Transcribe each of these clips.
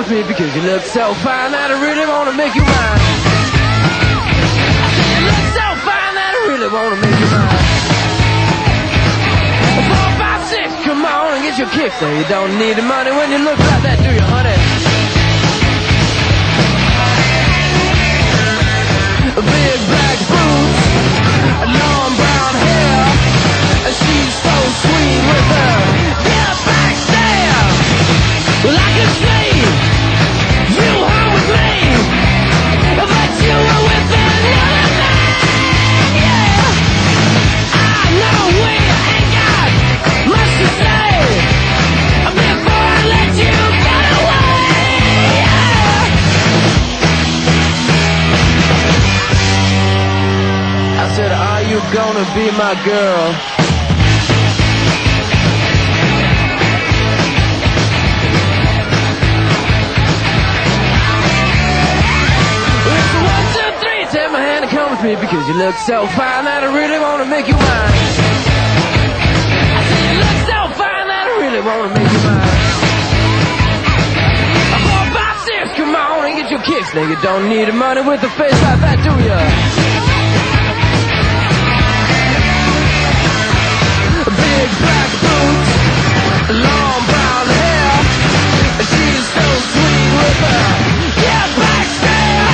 with me because you look so fine that I really wanna make you mine. I said you look so fine that I really wanna make you mine. 4, 5, 6, come on and get your kicks there. You don't need the money when you look like that, do you, honey? Big black boots, long brown hair, and she's so sweet with her. Get back there. Well, I can see you home with me, but you were with another man. Yeah, I know we ain't got much to say before I let you get away. Yeah. I said, are you gonna be my girl? It's 1, 2, 3, take my hand and come with me because you look so fine that I really wanna make you mine. I said you look so fine that I really wanna make you mine. 4, 5, 6, come on and get your kicks. Now you don't need the money with a face like that, do ya? Big black boots, long brown hair, she's so sweet with her. Yeah, back there.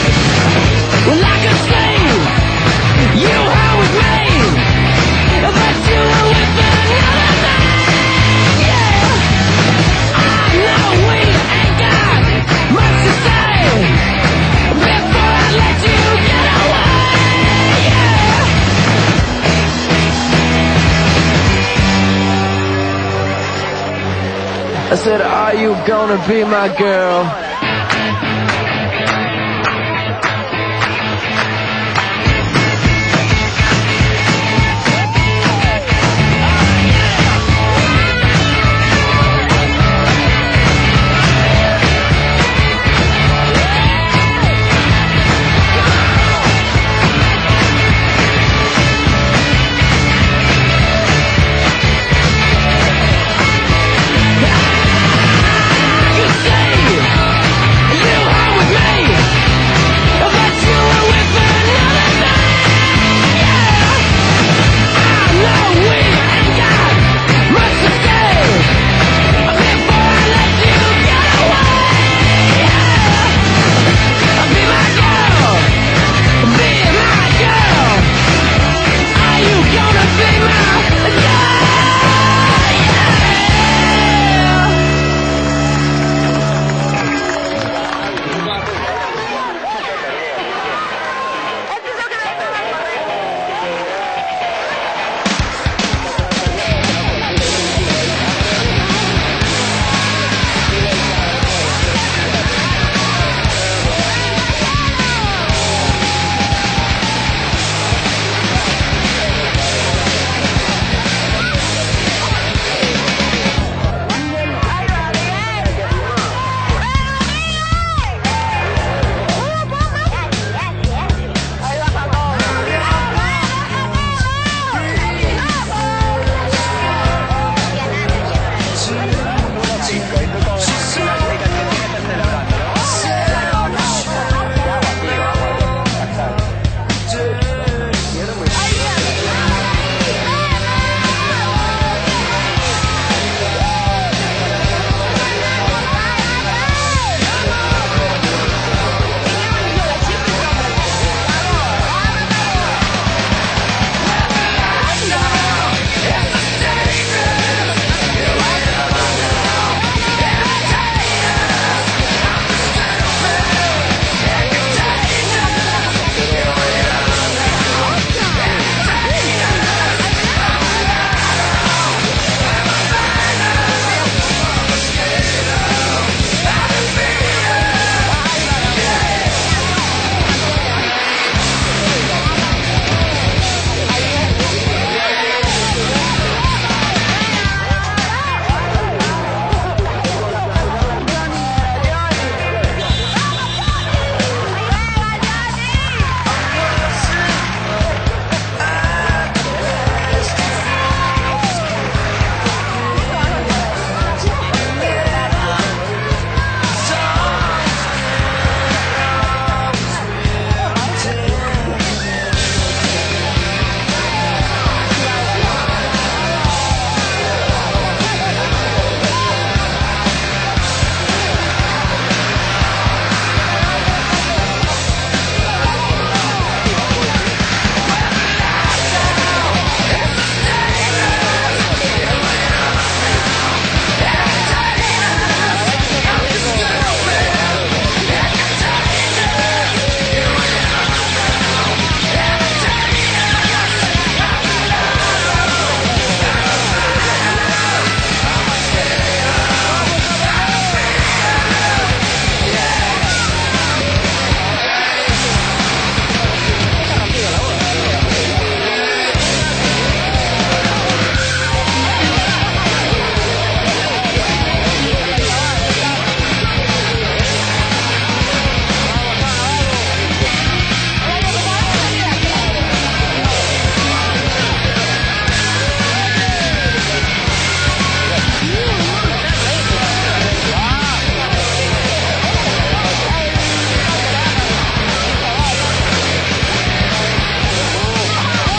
Well, I can see you home with me, but you were with another man. Yeah, I know we ain't got much to say before I let you get away. Yeah. I said, are you gonna be my girl?